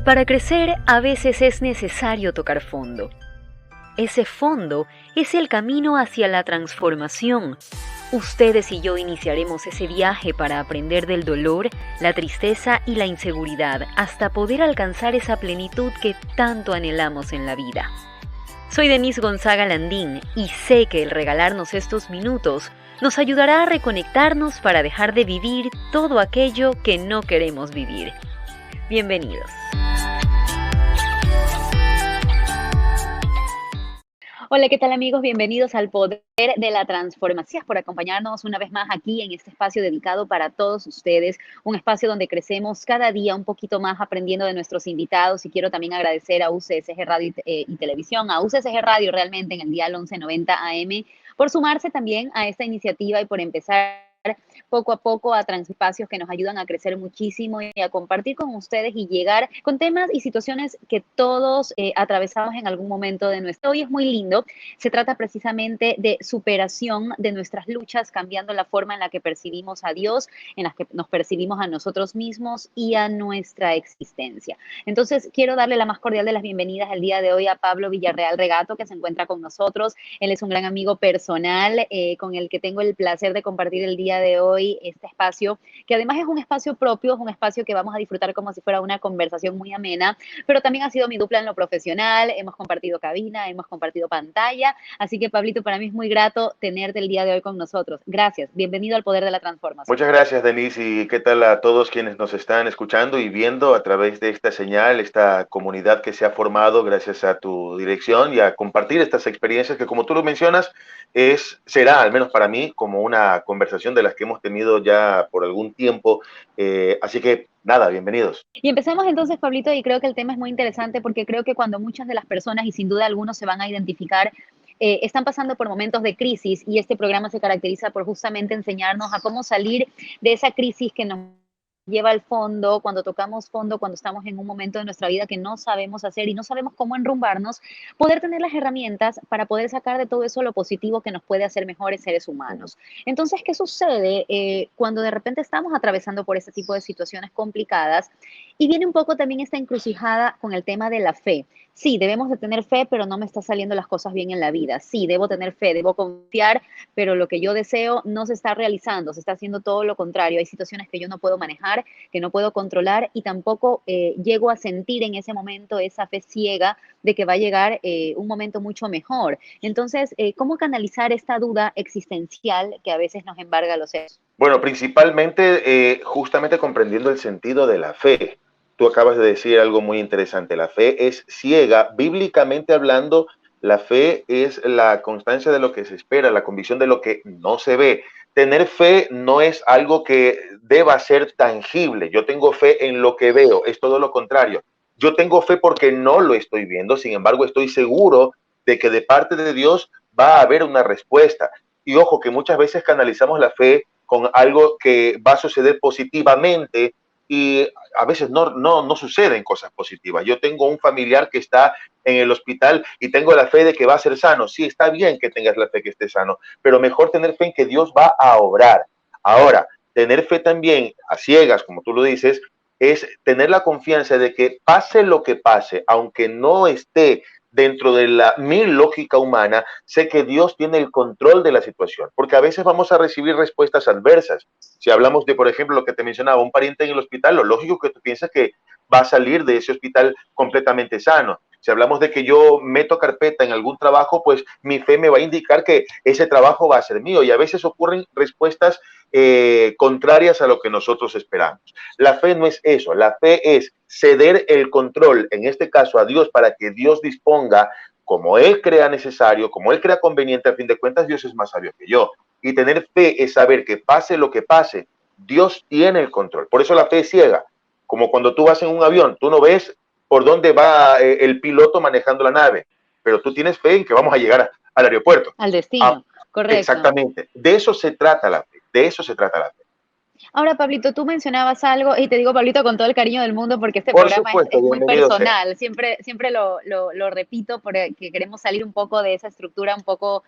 Para crecer, a veces es necesario tocar fondo. Ese fondo es el camino hacia la transformación. Ustedes y yo iniciaremos ese viaje para aprender del dolor, la tristeza y la inseguridad hasta poder alcanzar esa plenitud que tanto anhelamos en la vida. Soy Denise Gonzaga Landín y sé que el regalarnos estos minutos nos ayudará a reconectarnos para dejar de vivir todo aquello que no queremos vivir. Bienvenidos. Hola, ¿qué tal amigos? Bienvenidos al Poder de la Transformación. Gracias por acompañarnos una vez más aquí en este espacio dedicado para todos ustedes, un espacio donde crecemos cada día un poquito más aprendiendo de nuestros invitados, y quiero también agradecer a UCSG Radio y Televisión, a UCSG Radio realmente en el dial 1190 AM, por sumarse también a esta iniciativa y por empezar poco a poco a transpacios que nos ayudan a crecer muchísimo y a compartir con ustedes y llegar con temas y situaciones que todos atravesamos en algún momento de nuestro. Hoy es muy lindo, se trata precisamente de superación de nuestras luchas, cambiando la forma en la que percibimos a Dios, en la que nos percibimos a nosotros mismos y a nuestra existencia. Entonces, quiero darle la más cordial de las bienvenidas el día de hoy a Pablo Villarreal Regato, que se encuentra con nosotros. Él es un gran amigo personal con el que tengo el placer de compartir el día de hoy este espacio, que además es un espacio propio, es un espacio que vamos a disfrutar como si fuera una conversación muy amena, pero también ha sido mi dupla en lo profesional, hemos compartido cabina, hemos compartido pantalla, así que Pablito, para mí es muy grato tenerte el día de hoy con nosotros. Gracias, bienvenido al Poder de la Transformación. Muchas gracias, Denise, y qué tal a todos quienes nos están escuchando y viendo a través de esta señal, esta comunidad que se ha formado gracias a tu dirección y a compartir estas experiencias que, como tú lo mencionas, será, al menos para mí, como una conversación de las que hemos tenido ya por algún tiempo. Así que, nada, bienvenidos. Y empezamos entonces, Pablito, y creo que el tema es muy interesante porque creo que cuando muchas de las personas, y sin duda algunos se van a identificar, están pasando por momentos de crisis, y este programa se caracteriza por justamente enseñarnos a cómo salir de esa crisis que nos lleva al fondo, cuando tocamos fondo, cuando estamos en un momento de nuestra vida que no sabemos hacer y no sabemos cómo enrumbarnos, poder tener las herramientas para poder sacar de todo eso lo positivo que nos puede hacer mejores seres humanos. Entonces, ¿qué sucede cuando de repente estamos atravesando por este tipo de situaciones complicadas? Y viene un poco también esta encrucijada con el tema de la fe. Sí, debemos de tener fe, pero no me están saliendo las cosas bien en la vida. Sí, debo tener fe, debo confiar, pero lo que yo deseo no se está realizando, se está haciendo todo lo contrario. Hay situaciones que yo no puedo manejar, que no puedo controlar, y tampoco llego a sentir en ese momento esa fe ciega de que va a llegar un momento mucho mejor. Entonces, ¿cómo canalizar esta duda existencial que a veces nos embarga a los seres? Bueno, principalmente, justamente comprendiendo el sentido de la fe. Tú acabas de decir algo muy interesante. La fe es ciega. Bíblicamente hablando, la fe es la constancia de lo que se espera, la convicción de lo que no se ve. Tener fe no es algo que deba ser tangible. Yo tengo fe en lo que veo, es todo lo contrario. Yo tengo fe porque no lo estoy viendo, sin embargo, estoy seguro de que de parte de Dios va a haber una respuesta. Y ojo, que muchas veces canalizamos la fe con algo que va a suceder positivamente, y a veces no suceden cosas positivas. Yo tengo un familiar que está en el hospital y tengo la fe de que va a ser sano. Sí, está bien que tengas la fe que esté sano, pero mejor tener fe en que Dios va a obrar. Ahora, tener fe también a ciegas, como tú lo dices, es tener la confianza de que pase lo que pase, aunque no esté dentro de mi lógica humana, sé que Dios tiene el control de la situación, porque a veces vamos a recibir respuestas adversas. Si hablamos de, por ejemplo, lo que te mencionaba, un pariente en el hospital, lo lógico que tú piensas que va a salir de ese hospital completamente sano. Si hablamos de que yo meto carpeta en algún trabajo, pues mi fe me va a indicar que ese trabajo va a ser mío, y a veces ocurren respuestas contrarias a lo que nosotros esperamos. La fe no es eso, la fe es ceder el control, en este caso a Dios, para que Dios disponga como Él crea necesario, como Él crea conveniente. A fin de cuentas, Dios es más sabio que yo. Y tener fe es saber que pase lo que pase, Dios tiene el control. Por eso la fe es ciega. Como cuando tú vas en un avión, tú no ves por dónde va el piloto manejando la nave, pero tú tienes fe en que vamos a llegar al aeropuerto. Al destino, correcto. Exactamente. De eso se trata la fe. De eso se trata la fe. Ahora, Pablito, tú mencionabas algo, y te digo, Pablito, con todo el cariño del mundo, porque este Por programa supuesto, es muy bienvenido sea. personal. Siempre lo repito, porque queremos salir un poco de esa estructura un poco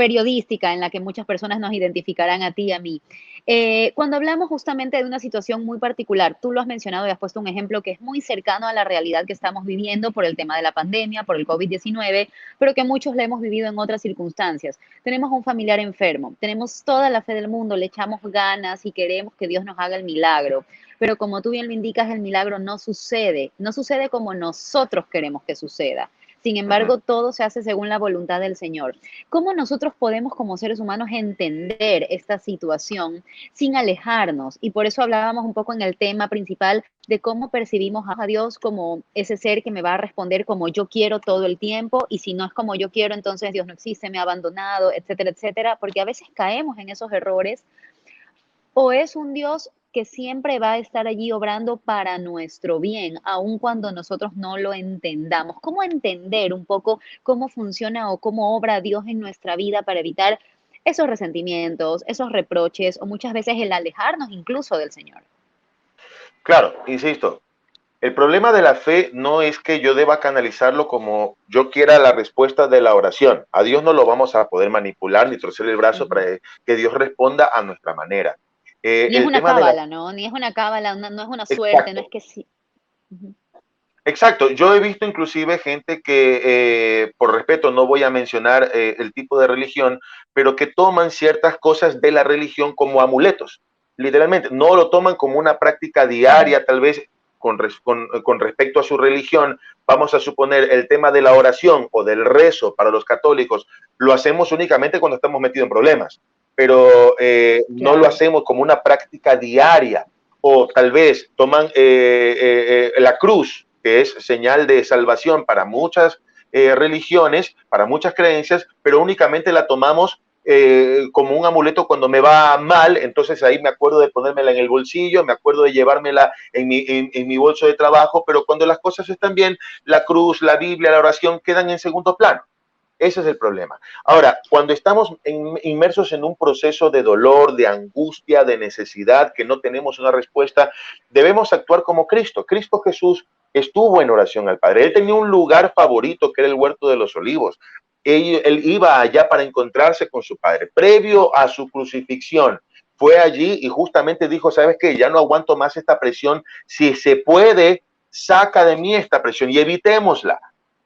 periodística en la que muchas personas nos identificarán a ti y a mí. Cuando hablamos justamente de una situación muy particular, tú lo has mencionado y has puesto un ejemplo que es muy cercano a la realidad que estamos viviendo por el tema de la pandemia, por el COVID-19, pero que muchos le hemos vivido en otras circunstancias. Tenemos un familiar enfermo, tenemos toda la fe del mundo, le echamos ganas y queremos que Dios nos haga el milagro, pero como tú bien lo indicas, el milagro no sucede, no sucede como nosotros queremos que suceda. Sin Ujú. embargo, todo se hace según la voluntad del Señor. ¿Cómo nosotros podemos como seres humanos entender esta situación sin alejarnos? Y por eso hablábamos un poco en el tema principal de cómo percibimos a Dios como ese ser que me va a responder como yo quiero todo el tiempo, y si no es como yo quiero, entonces Dios no existe, me ha abandonado, etcétera, etcétera, porque a veces caemos en esos errores. ¿O es un Dios que siempre va a estar allí obrando para nuestro bien, aun cuando nosotros no lo entendamos? ¿Cómo entender un poco cómo funciona o cómo obra Dios en nuestra vida para evitar esos resentimientos, esos reproches o muchas veces el alejarnos incluso del Señor? Claro, insisto, el problema de la fe no es que yo deba canalizarlo como yo quiera la respuesta de la oración. A Dios no lo vamos a poder manipular ni torcer el brazo Ujú. para que Dios responda a nuestra manera. Ni es El una tema de la... cábala, ¿no? Ni es una cábala, no es una suerte, no es Exacto. que sí. Ujú. Exacto, yo he visto inclusive gente que, por respeto, no voy a mencionar el tipo de religión, pero que toman ciertas cosas de la religión como amuletos, literalmente, no lo toman como una práctica Ujú. diaria, tal vez con respecto a su religión. Vamos a suponer el tema de la oración o del rezo para los católicos, lo hacemos únicamente cuando estamos metidos en problemas, pero no lo Claro. hacemos como una práctica diaria, o tal vez toman la cruz, que es señal de salvación para muchas religiones, para muchas creencias, pero únicamente la tomamos como un amuleto cuando me va mal. Entonces ahí me acuerdo de ponérmela en el bolsillo, me acuerdo de llevármela en mi bolso de trabajo, pero cuando las cosas están bien, la cruz, la Biblia, la oración quedan en segundo plano. Ese es el problema. Ahora, cuando estamos inmersos en un proceso de dolor, de angustia, de necesidad, que no tenemos una respuesta, debemos actuar como Cristo. Cristo Jesús estuvo en oración al Padre. Él tenía un lugar favorito que era el huerto de los olivos. Él iba allá para encontrarse con su Padre. Previo a su crucifixión, fue allí y justamente dijo, ¿sabes qué? Ya no aguanto más esta presión. Si se puede, saca de mí esta presión y evitémosla.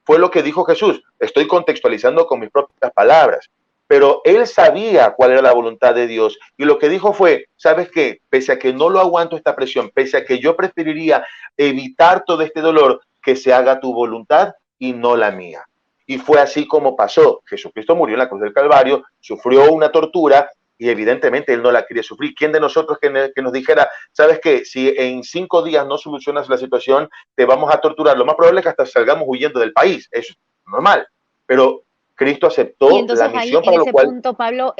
Fue lo que dijo Jesús. Estoy contextualizando con mis propias palabras. Pero él sabía cuál era la voluntad de Dios. Y lo que dijo fue, ¿sabes qué? Pese a que no lo aguanto esta presión, pese a que yo preferiría evitar todo este dolor, que se haga tu voluntad y no la mía. Y fue así como pasó. Jesucristo murió en la cruz del Calvario, sufrió una tortura y evidentemente él no la quería sufrir. ¿Quién de nosotros que nos dijera, sabes qué? Si en 5 días no solucionas la situación, te vamos a torturar? Lo más probable es que hasta salgamos huyendo del país. Eso es normal. Pero Cristo Y aceptó la entonces ahí, misión en para lo ese cual, punto, Pablo,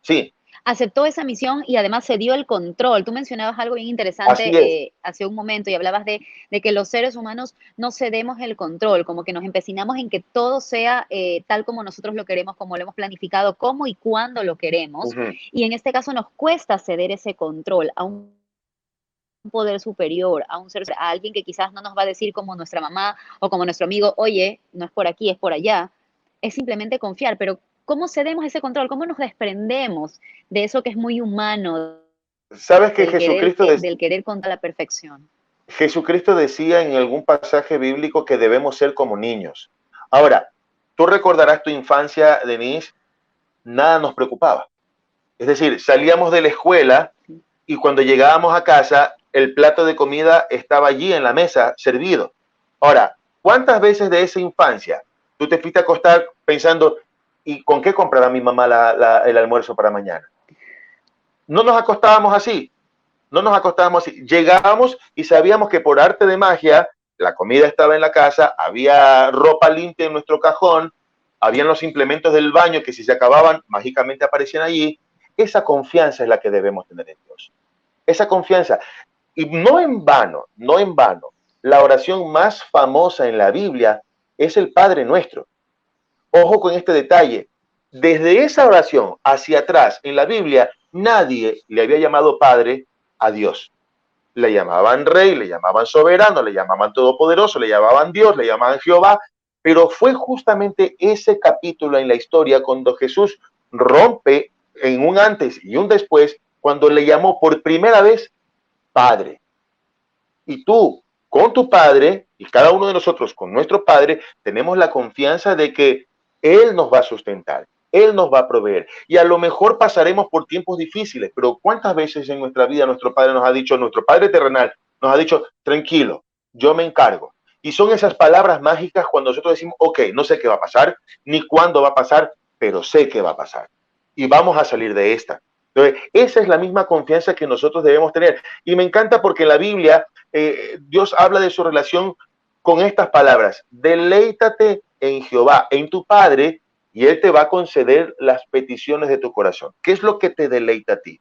sí, aceptó esa misión y además se dio el control. Tú mencionabas algo bien así interesante es. hace un momento y hablabas de que los seres humanos no cedemos el control, como que nos empecinamos en que todo sea tal como nosotros lo queremos, como lo hemos planificado, cómo y cuándo lo queremos. Uh -huh. Y en este caso nos cuesta ceder ese control a un poder superior, a un ser, a alguien que quizás no nos va a decir como nuestra mamá o como nuestro amigo, oye, no es por aquí, es por allá. Es simplemente confiar, pero ¿cómo cedemos ese control? ¿Cómo nos desprendemos de eso que es muy humano, Sabes que Jesucristo, del querer contra la perfección? Jesucristo decía en algún pasaje bíblico que debemos ser como niños. Ahora, tú recordarás tu infancia, Denise, nada nos preocupaba. Es decir, salíamos de la escuela y cuando llegábamos a casa, el plato de comida estaba allí en la mesa, servido. Ahora, ¿cuántas veces de esa infancia tú te fuiste a acostar pensando, ¿y con qué comprará mi mamá el almuerzo para mañana? No nos acostábamos así, no nos acostábamos así. Llegábamos y sabíamos que por arte de magia la comida estaba en la casa, había ropa limpia en nuestro cajón, habían los implementos del baño que si se acababan, mágicamente aparecían allí. Esa confianza es la que debemos tener en Dios. Esa confianza. Y no en vano, no en vano, la oración más famosa en la Biblia es el Padre Nuestro. Ojo con este detalle. Desde esa oración hacia atrás en la Biblia, nadie le había llamado Padre a Dios. Le llamaban Rey, le llamaban Soberano, le llamaban Todopoderoso, le llamaban Dios, le llamaban Jehová, pero fue justamente ese capítulo en la historia cuando Jesús rompe en un antes y un después, cuando le llamó por primera vez Padre. Y tú, con tu Padre, y cada uno de nosotros con nuestro Padre, tenemos la confianza de que Él nos va a sustentar, Él nos va a proveer. Y a lo mejor pasaremos por tiempos difíciles, pero ¿cuántas veces en nuestra vida nuestro Padre nos ha dicho, nuestro Padre terrenal nos ha dicho, tranquilo, yo me encargo? Y son esas palabras mágicas cuando nosotros decimos, ok, no sé qué va a pasar, ni cuándo va a pasar, pero sé que va a pasar. Y vamos a salir de esta. Entonces, esa es la misma confianza que nosotros debemos tener. Y me encanta porque en la Biblia Dios habla de su relación con estas palabras: deleítate en Jehová, en tu Padre, y Él te va a conceder las peticiones de tu corazón. ¿Qué es lo que te deleita a ti?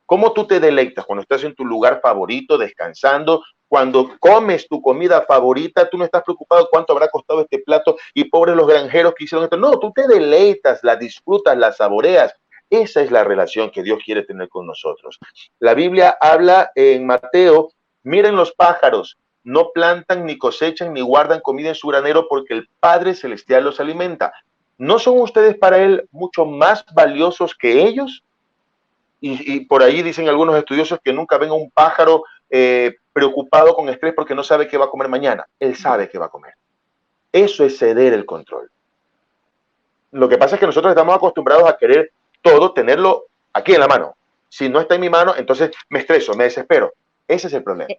¿Cómo tú te deleitas? Cuando estás en tu lugar favorito, descansando, cuando comes tu comida favorita, tú no estás preocupado cuánto habrá costado este plato y pobres los granjeros que hicieron esto. No, tú te deleitas, la disfrutas, la saboreas. Esa es la relación que Dios quiere tener con nosotros. La Biblia habla en Mateo: miren los pájaros, no plantan, ni cosechan, ni guardan comida en su granero, porque el Padre Celestial los alimenta. ¿No son ustedes para Él mucho más valiosos que ellos? Y por ahí dicen algunos estudiosos que nunca ven a un pájaro preocupado con estrés porque no sabe qué va a comer mañana. Él sabe qué va a comer. Eso es ceder el control. Lo que pasa es que nosotros estamos acostumbrados a querer todo, tenerlo aquí en la mano. Si no está en mi mano, entonces me estreso, me desespero. Ese es el problema.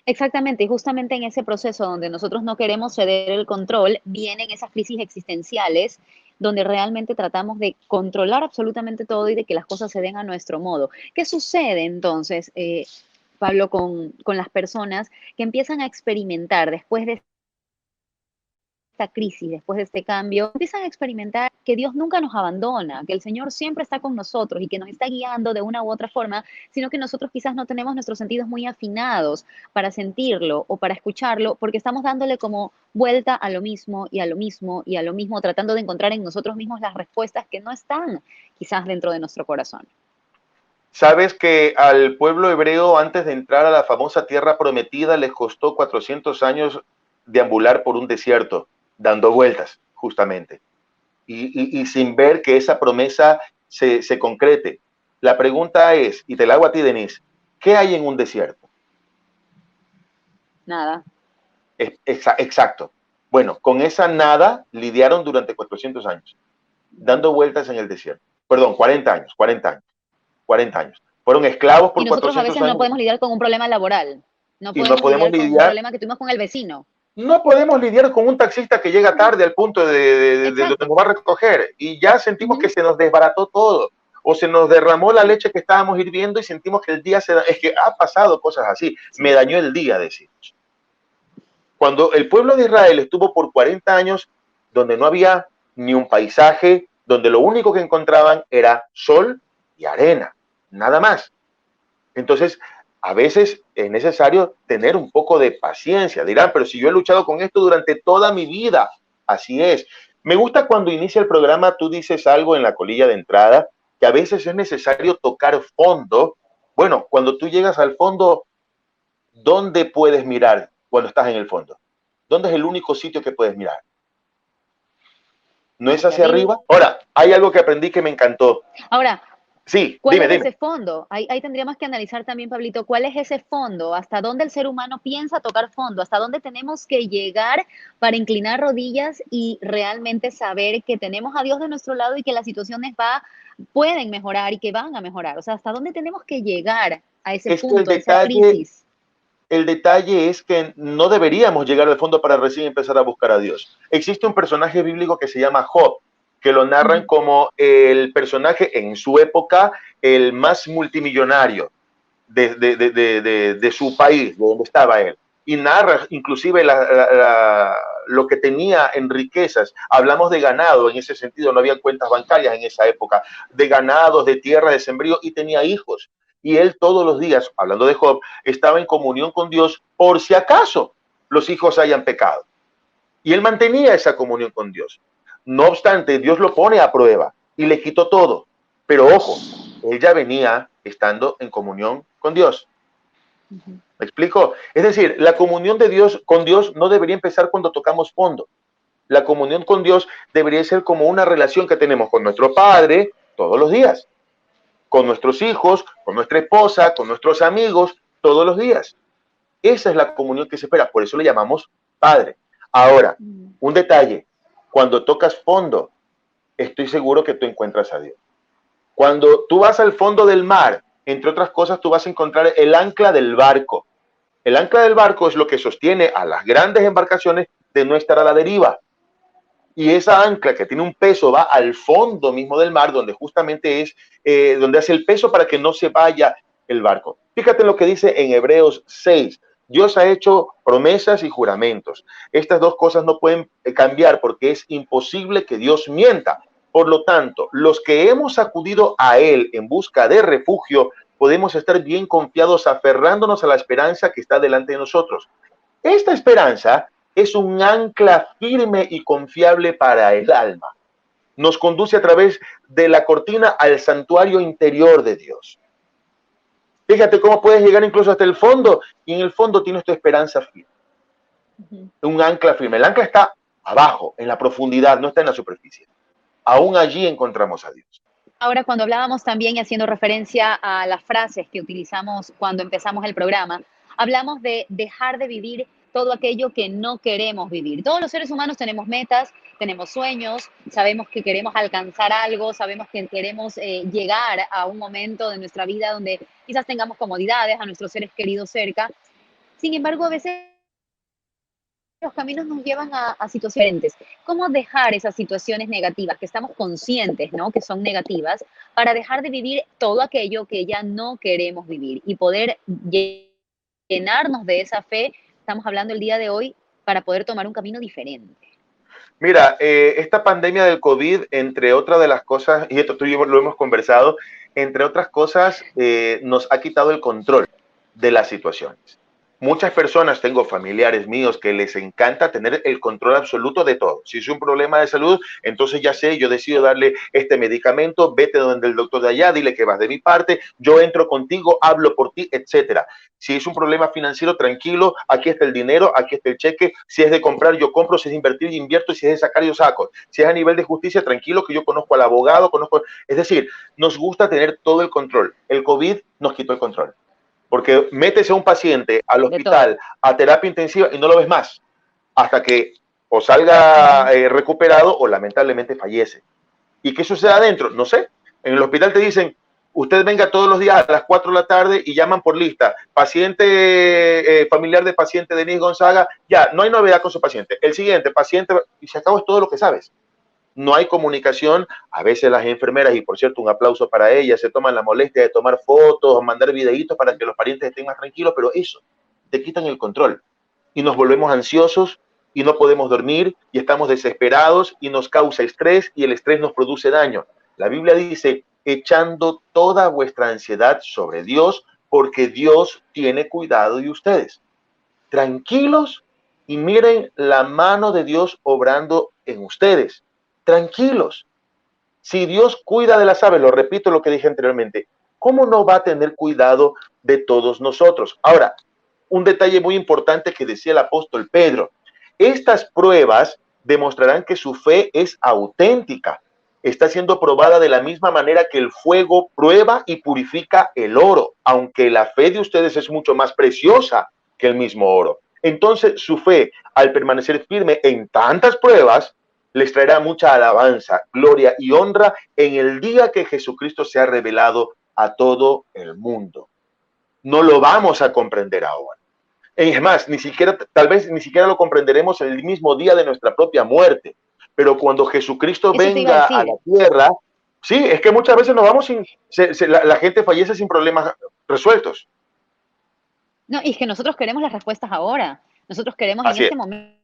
Exactamente, y justamente en ese proceso donde nosotros no queremos ceder el control, vienen esas crisis existenciales donde realmente tratamos de controlar absolutamente todo y de que las cosas se den a nuestro modo. ¿Qué sucede entonces, Pablo, con las personas que empiezan a experimentar después de esta crisis, después de este cambio, empiezan a experimentar que Dios nunca nos abandona, que el Señor siempre está con nosotros y que nos está guiando de una u otra forma, sino que nosotros quizás no tenemos nuestros sentidos muy afinados para sentirlo o para escucharlo, porque estamos dándole como vuelta a lo mismo y a lo mismo y a lo mismo, tratando de encontrar en nosotros mismos las respuestas que no están quizás dentro de nuestro corazón? ¿Sabes que al pueblo hebreo, antes de entrar a la famosa tierra prometida, les costó 400 años deambular por un desierto, dando vueltas, justamente, y sin ver que esa promesa se concrete? La pregunta es, y te la hago a ti, Denise, ¿qué hay en un desierto? Nada. Exacto. Bueno, con esa nada lidiaron durante 400 años, dando vueltas en el desierto. Perdón, 40 años, 40 años. 40 años. Fueron esclavos Y por nosotros a 400 veces no años podemos lidiar con un problema laboral, no y no podemos podemos lidiar con un lidiar, problema que tuvimos con el vecino. no podemos lidiar con un taxista que llega tarde al punto de donde Exacto. nos va a recoger y ya sentimos que Ujú. se nos desbarató todo o se nos derramó la leche que estábamos hirviendo y sentimos que el día es que ha pasado cosas así. Me Sí. dañó el día, decimos. Cuando el pueblo de Israel estuvo por 40 años donde no había ni un paisaje, donde lo único que encontraban era sol y arena, nada más. Entonces, a veces es necesario tener un poco de paciencia. Dirán, pero si yo he luchado con esto durante toda mi vida, así es. Me gusta cuando inicia el programa, tú dices algo en la colilla de entrada, que a veces es necesario tocar fondo. Bueno, cuando tú llegas al fondo, ¿dónde puedes mirar cuando estás en el fondo? ¿Dónde es el único sitio que puedes mirar? ¿No es Hacia hacia arriba. arriba? Ahora, hay algo que aprendí que me encantó. Ahora, Sí, ¿cuál dime, es dime. ese fondo? Ahí tendríamos que analizar también, Pablito, cuál es ese fondo, hasta dónde el ser humano piensa tocar fondo, hasta dónde tenemos que llegar para inclinar rodillas y realmente saber que tenemos a Dios de nuestro lado y que las situaciones pueden mejorar y que van a mejorar. O sea, hasta dónde tenemos que llegar a ese Es que punto, a esa crisis. el detalle es que no deberíamos llegar al fondo para recién empezar a buscar a Dios. Existe un personaje bíblico que se llama Job, que lo narran Ujú. como el personaje en su época, el más multimillonario de su país, de donde estaba él. Y narra inclusive lo que tenía en riquezas. Hablamos de ganado, en ese sentido no había cuentas bancarias en esa época, de ganados, de tierra, de sembrío, y tenía hijos. Y él todos los días, hablando de Job, estaba en comunión con Dios por si acaso los hijos hayan pecado. Y él mantenía esa comunión con Dios. No obstante, Dios lo pone a prueba y le quitó todo. Pero ojo, él ya venía estando en comunión con Dios. Ujú. ¿Me explico? Es decir, la comunión de Dios con Dios no debería empezar cuando tocamos fondo. La comunión con Dios debería ser como una relación que tenemos con nuestro Padre todos los días, con nuestros hijos, con nuestra esposa, con nuestros amigos todos los días. Esa es la comunión que se espera, por eso le llamamos Padre. Ahora, un detalle, cuando tocas fondo, estoy seguro que tú encuentras a Dios. Cuando tú vas al fondo del mar, entre otras cosas, tú vas a encontrar el ancla del barco. El ancla del barco es lo que sostiene a las grandes embarcaciones de no estar a la deriva. Y esa ancla que tiene un peso va al fondo mismo del mar, donde justamente es donde hace el peso para que no se vaya el barco. Fíjate lo que dice en Hebreos 6. Dios ha hecho promesas y juramentos. Estas dos cosas no pueden cambiar porque es imposible que Dios mienta. Por lo tanto, los que hemos acudido a Él en busca de refugio, podemos estar bien confiados aferrándonos a la esperanza que está delante de nosotros. Esta esperanza es un ancla firme y confiable para el alma. Nos conduce a través de la cortina al santuario interior de Dios. Fíjate cómo puedes llegar incluso hasta el fondo y en el fondo tienes tu esperanza firme. Un ancla firme. El ancla está abajo, en la profundidad, no está en la superficie. Aún allí encontramos a Dios. Ahora, cuando hablábamos también y haciendo referencia a las frases que utilizamos cuando empezamos el programa, hablamos de dejar de vivir todo aquello que no queremos vivir. Todos los seres humanos tenemos metas, tenemos sueños, sabemos que queremos alcanzar algo, sabemos que queremos llegar a un momento de nuestra vida donde quizás tengamos comodidades, a nuestros seres queridos cerca. Sin embargo, a veces los caminos nos llevan a situaciones diferentes. ¿Cómo dejar esas situaciones negativas que estamos conscientes, ¿no? Que son negativas, para dejar de vivir todo aquello que ya no queremos vivir y poder llenarnos de esa fe? Estamos hablando el día de hoy para poder tomar un camino diferente. Mira, esta pandemia del COVID, entre otras de las cosas, y esto tú y yo lo hemos conversado, entre otras cosas, nos ha quitado el control de las situaciones. Muchas personas, tengo familiares míos que les encanta tener el control absoluto de todo. Si es un problema de salud, entonces ya sé, yo decido darle este medicamento, vete donde el doctor de allá, dile que vas de mi parte, yo entro contigo, hablo por ti, etcétera. Si es un problema financiero, tranquilo, aquí está el dinero, aquí está el cheque, si es de comprar, yo compro, si es de invertir, yo invierto, si es de sacar, yo saco. Si es a nivel de justicia, tranquilo, que yo conozco al abogado, conozco... Es decir, nos gusta tener todo el control. El COVID nos quitó el control. Porque metes a un paciente al hospital a terapia intensiva y no lo ves más hasta que o salga recuperado o lamentablemente fallece. ¿Y qué sucede adentro? No sé. En el hospital te dicen, usted venga todos los días a las 4 de la tarde y llaman por lista. Paciente, familiar de paciente Denise Gonzaga, ya, no hay novedad con su paciente. El siguiente, paciente, y se acabó, es todo lo que sabes. No hay comunicación. A veces las enfermeras, y por cierto, un aplauso para ellas, se toman la molestia de tomar fotos, mandar videitos para que los parientes estén más tranquilos, pero eso, te quitan el control y nos volvemos ansiosos y no podemos dormir y estamos desesperados y nos causa estrés y el estrés nos produce daño. La Biblia dice, echando toda vuestra ansiedad sobre Dios, porque Dios tiene cuidado de ustedes. Tranquilos y miren la mano de Dios obrando en ustedes. Tranquilos. Si Dios cuida de las aves, lo repito lo que dije anteriormente, ¿cómo no va a tener cuidado de todos nosotros? Ahora, un detalle muy importante que decía el apóstol Pedro, estas pruebas demostrarán que su fe es auténtica. Está siendo probada de la misma manera que el fuego prueba y purifica el oro, aunque la fe de ustedes es mucho más preciosa que el mismo oro. Entonces, su fe, al permanecer firme en tantas pruebas, les traerá mucha alabanza, gloria y honra en el día que Jesucristo se ha revelado a todo el mundo. No lo vamos a comprender ahora. Es más, tal vez ni siquiera lo comprenderemos el mismo día de nuestra propia muerte. Pero cuando Jesucristo venga a la tierra, sí, es que muchas veces nos vamos sin, la gente fallece sin problemas resueltos. No, y es que nosotros queremos las respuestas ahora. Nosotros queremos en este momento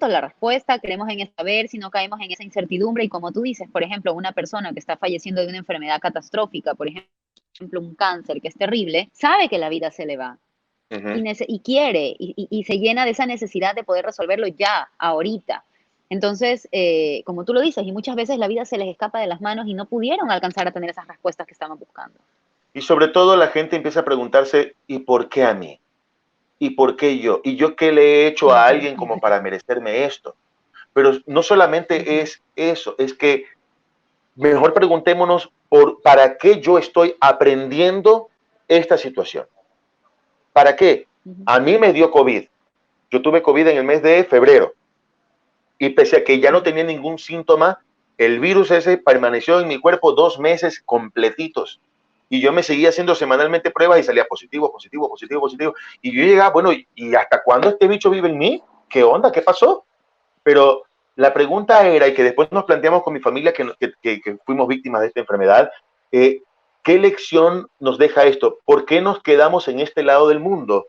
la respuesta, queremos en saber si no caemos en esa incertidumbre y como tú dices, por ejemplo, una persona que está falleciendo de una enfermedad catastrófica, por ejemplo, un cáncer que es terrible, sabe que la vida se le va y quiere y se llena de esa necesidad de poder resolverlo ya, ahorita. Entonces, como tú lo dices, y muchas veces la vida se les escapa de las manos y no pudieron alcanzar a tener esas respuestas que estaban buscando. Y sobre todo la gente empieza a preguntarse, ¿y por qué a mí? ¿Y por qué yo? ¿Y yo qué le he hecho a alguien como para merecerme esto? Pero no solamente es eso, es que mejor preguntémonos para qué yo estoy aprendiendo esta situación. ¿Para qué? A mí me dio COVID. Yo tuve COVID en el mes de febrero y pese a que ya no tenía ningún síntoma, el virus ese permaneció en mi cuerpo 2 meses completitos. Y yo me seguía haciendo semanalmente pruebas y salía positivo, positivo, positivo, positivo. Y yo llegaba, bueno, ¿y hasta cuándo este bicho vive en mí? ¿Qué onda? ¿Qué pasó? Pero la pregunta era, y que después nos planteamos con mi familia que fuimos víctimas de esta enfermedad, ¿qué lección nos deja esto? ¿Por qué nos quedamos en este lado del mundo?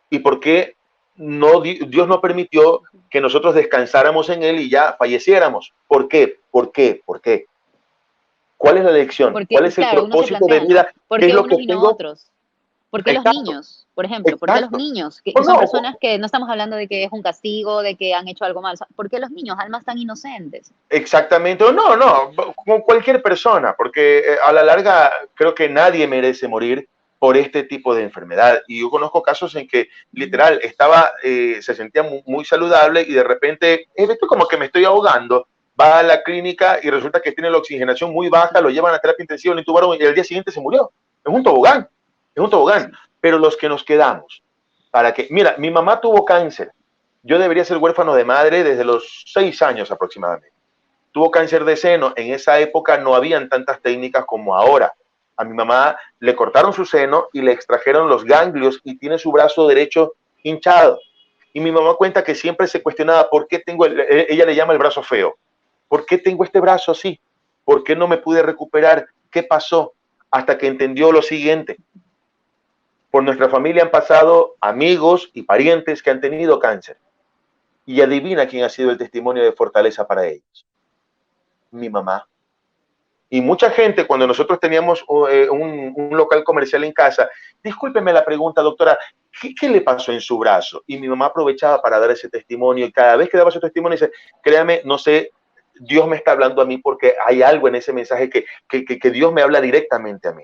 ¿Y por qué Dios no permitió que nosotros descansáramos en Él y ya falleciéramos? ¿Por qué? ¿Por qué? ¿Por qué? ¿Cuál es la lección? Porque, ¿Cuál es el claro, uno se propósito de plantea, ¿no? vida? ¿Por ¿Qué es qué lo unos que y no tengo? otros? ¿Por qué los Exacto, niños, por ejemplo? ¿Por qué los exacto. niños? Que O son no, personas que no estamos hablando de que es un castigo, de que han hecho algo mal. ¿Por qué los niños, almas tan inocentes? exactamente, o no, no, como cualquier persona, porque a la larga creo que nadie merece morir por este tipo de enfermedad. Y yo conozco casos en que literal se sentía muy saludable y de repente, esto como que me estoy ahogando, va a la clínica y resulta que tiene la oxigenación muy baja, lo llevan a terapia intensiva, lo intubaron y al día siguiente se murió. Es un tobogán, es un tobogán. Pero los que nos quedamos, para que, mira, mi mamá tuvo cáncer. Yo debería ser huérfano de madre desde los 6 años aproximadamente. Tuvo cáncer de seno. En esa época no habían tantas técnicas como ahora. A mi mamá le cortaron su seno y le extrajeron los ganglios y tiene su brazo derecho hinchado. Y mi mamá cuenta que siempre se cuestionaba por qué ella le llama el brazo feo. ¿Por qué tengo este brazo así? ¿Por qué no me pude recuperar? ¿Qué pasó? Hasta que entendió lo siguiente. Por nuestra familia han pasado amigos y parientes que han tenido cáncer. Y adivina quién ha sido el testimonio de fortaleza para ellos. Mi mamá. Y mucha gente, cuando nosotros teníamos un local comercial en casa, discúlpeme la pregunta, doctora, ¿qué le pasó en su brazo? Y mi mamá aprovechaba para dar ese testimonio y cada vez que daba su testimonio dice, créame, no sé, Dios me está hablando a mí porque hay algo en ese mensaje que Dios me habla directamente a mí.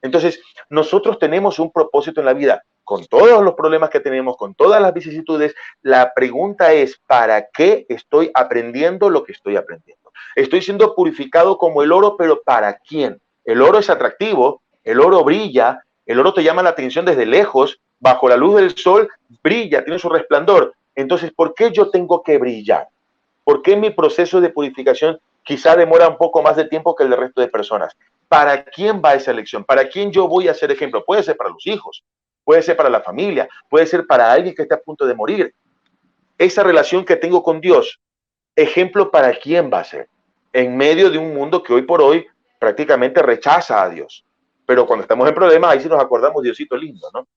Entonces, nosotros tenemos un propósito en la vida, con todos los problemas que tenemos, con todas las vicisitudes. La pregunta es, ¿para qué estoy aprendiendo lo que estoy aprendiendo? Estoy siendo purificado como el oro, pero ¿para quién? El oro es atractivo, el oro brilla, el oro te llama la atención desde lejos, bajo la luz del sol, brilla, tiene su resplandor. Entonces, ¿por qué yo tengo que brillar? ¿Por qué mi proceso de purificación quizá demora un poco más de tiempo que el del resto de personas? ¿Para quién va esa elección? ¿Para quién yo voy a ser ejemplo? Puede ser para los hijos, puede ser para la familia, puede ser para alguien que esté a punto de morir. Esa relación que tengo con Dios, ejemplo para quién va a ser, en medio de un mundo que hoy por hoy prácticamente rechaza a Dios. Pero cuando estamos en problemas, ahí sí nos acordamos, Diosito lindo, ¿no?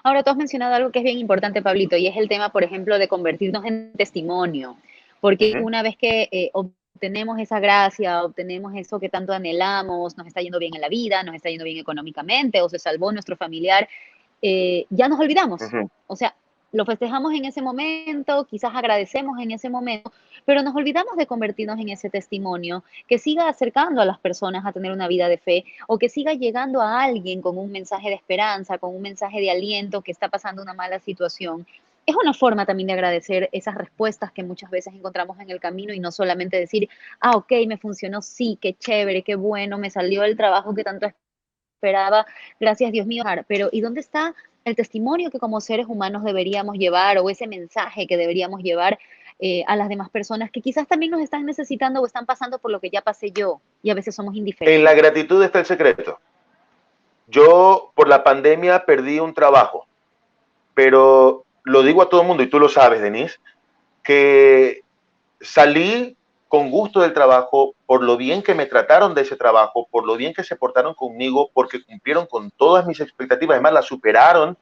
Ahora, tú has mencionado algo que es bien importante, Pablito, y es el tema, por ejemplo, de convertirnos en testimonio, Uh porque -huh, una vez que obtenemos esa gracia, obtenemos eso que tanto anhelamos, nos está yendo bien en la vida, nos está yendo bien económicamente, o se salvó nuestro familiar, ya nos uh olvidamos. -huh. O sea, lo festejamos en ese momento, quizás agradecemos en ese momento, pero nos olvidamos de convertirnos en ese testimonio que siga acercando a las personas a tener una vida de fe o que siga llegando a alguien con un mensaje de esperanza, con un mensaje de aliento que está pasando una mala situación. Es una forma también de agradecer esas respuestas que muchas veces encontramos en el camino y no solamente decir, ah, ok, me funcionó, sí, qué chévere, qué bueno, me salió el trabajo que tanto esperaba, gracias Dios mío, pero ¿y dónde está el testimonio que como seres humanos deberíamos llevar o ese mensaje que deberíamos llevar a las demás personas que quizás también nos están necesitando o están pasando por lo que ya pasé yo y a veces somos En la indiferentes? gratitud está el secreto. Yo por la pandemia perdí un trabajo, pero lo digo a todo el mundo y tú lo sabes, Denise, que salí con gusto del trabajo por lo bien que me trataron de ese trabajo, por lo bien que se portaron conmigo, porque cumplieron con todas mis expectativas, además las superaron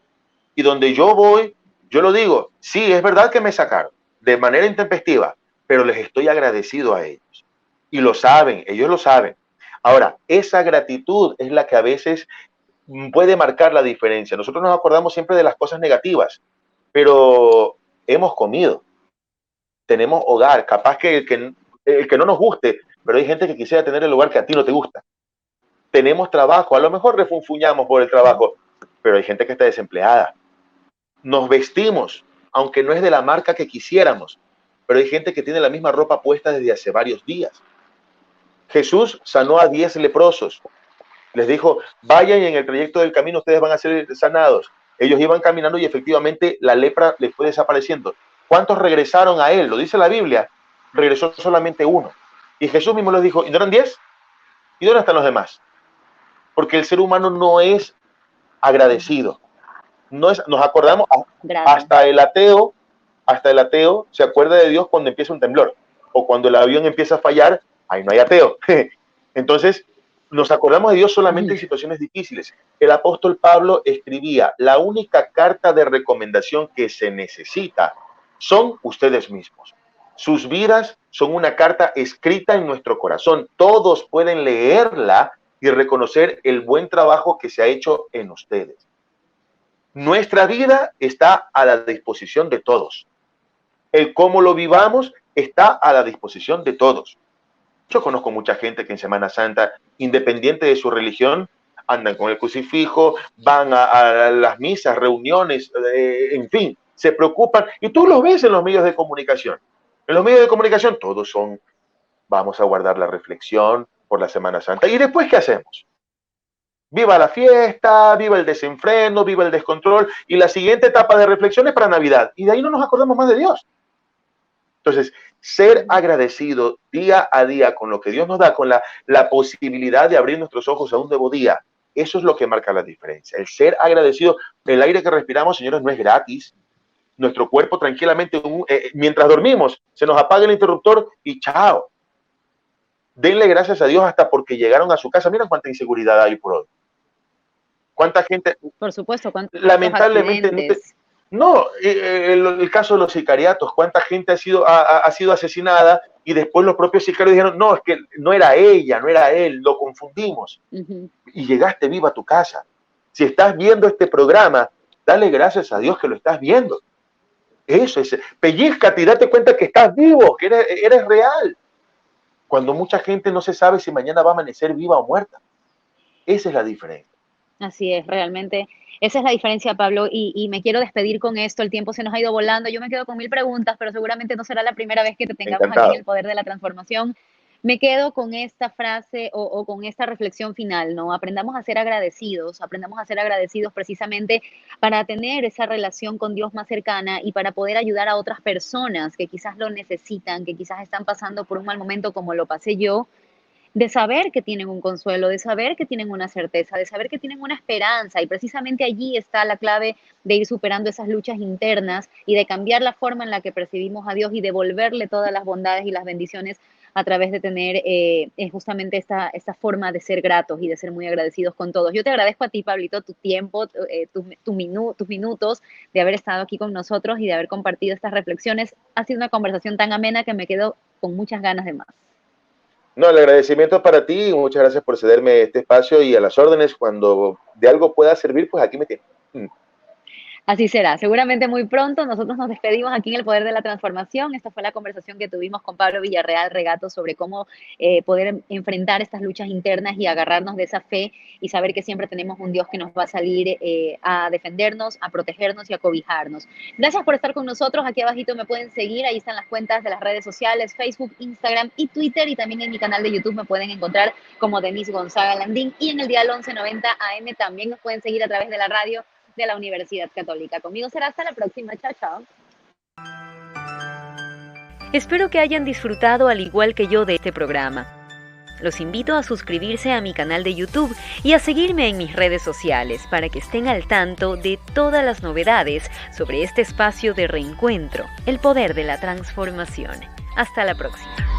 y donde yo voy, yo lo digo, sí, es verdad que me sacaron de manera intempestiva, pero les estoy agradecido a ellos y lo saben, ellos lo saben. Ahora, esa gratitud es la que a veces puede marcar la diferencia. Nosotros nos acordamos siempre de las cosas negativas, pero hemos comido, tenemos hogar, capaz que el que no nos guste, pero hay gente que quisiera tener el hogar que a ti no te gusta. Tenemos trabajo, a lo mejor refunfuñamos por el trabajo, pero hay gente que está desempleada. Nos vestimos, aunque no es de la marca que quisiéramos, pero hay gente que tiene la misma ropa puesta desde hace varios días. Jesús sanó a 10 leprosos. Les dijo, vayan y en el trayecto del camino ustedes van a ser sanados. Ellos iban caminando y efectivamente la lepra les fue desapareciendo. ¿Cuántos regresaron a él? Lo dice la Biblia. Regresó solamente uno. Y Jesús mismo les dijo, ¿y no eran 10? ¿Y dónde están los demás? Porque el ser humano no es agradecido. Nos acordamos, hasta el ateo se acuerda de Dios cuando empieza un temblor. O cuando el avión empieza a fallar, ahí no hay ateo. Entonces, nos acordamos de Dios solamente en situaciones difíciles. El apóstol Pablo escribía, la única carta de recomendación que se necesita son ustedes mismos. Sus vidas son una carta escrita en nuestro corazón. Todos pueden leerla y reconocer el buen trabajo que se ha hecho en ustedes. Nuestra vida está a la disposición de todos. El cómo lo vivamos está a la disposición de todos. Yo conozco mucha gente que en Semana Santa, independiente de su religión, andan con el crucifijo, van a las misas, reuniones, en fin, se preocupan. Y tú los ves en los medios de comunicación. En los medios de comunicación todos son, vamos a guardar la reflexión por la Semana Santa. ¿Y después qué hacemos? Viva la fiesta, viva el desenfreno, viva el descontrol. Y la siguiente etapa de reflexión es para Navidad. Y de ahí no nos acordamos más de Dios. Entonces, ser agradecido día a día con lo que Dios nos da, con la posibilidad de abrir nuestros ojos a un nuevo día, eso es lo que marca la diferencia. El ser agradecido, el aire que respiramos, señores, no es gratis. Nuestro cuerpo tranquilamente, mientras dormimos, se nos apaga el interruptor y chao. Denle gracias a Dios hasta porque llegaron a su casa. Mira cuánta inseguridad hay por hoy. ¿Cuánta gente? Por supuesto, lamentablemente no, el caso de los sicariatos, cuánta gente ha sido asesinada y después los propios sicarios dijeron, no, es que no era ella, no era él, lo confundimos. Y llegaste viva a tu casa. Si estás viendo este programa, dale gracias a Dios que lo estás viendo. Eso es, pellízcate y date cuenta que estás vivo, que eres real. Cuando mucha gente no se sabe si mañana va a amanecer viva o muerta. Esa es la diferencia. Así es, realmente. Esa es la diferencia, Pablo, y me quiero despedir con esto. El tiempo se nos ha ido volando. Yo me quedo con 1000 preguntas, pero seguramente no será la primera vez que te tengamos Encantado. aquí en el Poder de la Transformación. Me quedo con esta frase o con esta reflexión final, ¿no? Aprendamos a ser agradecidos precisamente para tener esa relación con Dios más cercana y para poder ayudar a otras personas que quizás lo necesitan, que quizás están pasando por un mal momento como lo pasé yo, de saber que tienen un consuelo, de saber que tienen una certeza, de saber que tienen una esperanza. Y precisamente allí está la clave de ir superando esas luchas internas y de cambiar la forma en la que percibimos a Dios y devolverle todas las bondades y las bendiciones a través de tener justamente esta forma de ser gratos y de ser muy agradecidos con todos. Yo te agradezco a ti, Pablito, tu tiempo, tus minutos de haber estado aquí con nosotros y de haber compartido estas reflexiones. Ha sido una conversación tan amena que me quedo con muchas ganas de más. No, el agradecimiento es para ti. Muchas gracias por cederme este espacio y a las órdenes. Cuando de algo pueda servir, pues aquí me tienes. Así será. Seguramente muy pronto nosotros nos despedimos aquí en el Poder de la Transformación. Esta fue la conversación que tuvimos con Pablo Villarreal Regato sobre cómo poder enfrentar estas luchas internas y agarrarnos de esa fe y saber que siempre tenemos un Dios que nos va a salir a defendernos, a protegernos y a cobijarnos. Gracias por estar con nosotros. Aquí abajito me pueden seguir. Ahí están las cuentas de las redes sociales, Facebook, Instagram y Twitter. Y también en mi canal de YouTube me pueden encontrar como Denise Gonzaga Landín. Y en el dial 1190 AM también nos pueden seguir a través de la radio de la Universidad Católica. Conmigo será hasta la próxima. Chao, chao. Espero que hayan disfrutado al igual que yo de este programa. Los invito a suscribirse a mi canal de YouTube y a seguirme en mis redes sociales para que estén al tanto de todas las novedades sobre este espacio de reencuentro, el poder de la transformación. Hasta la próxima.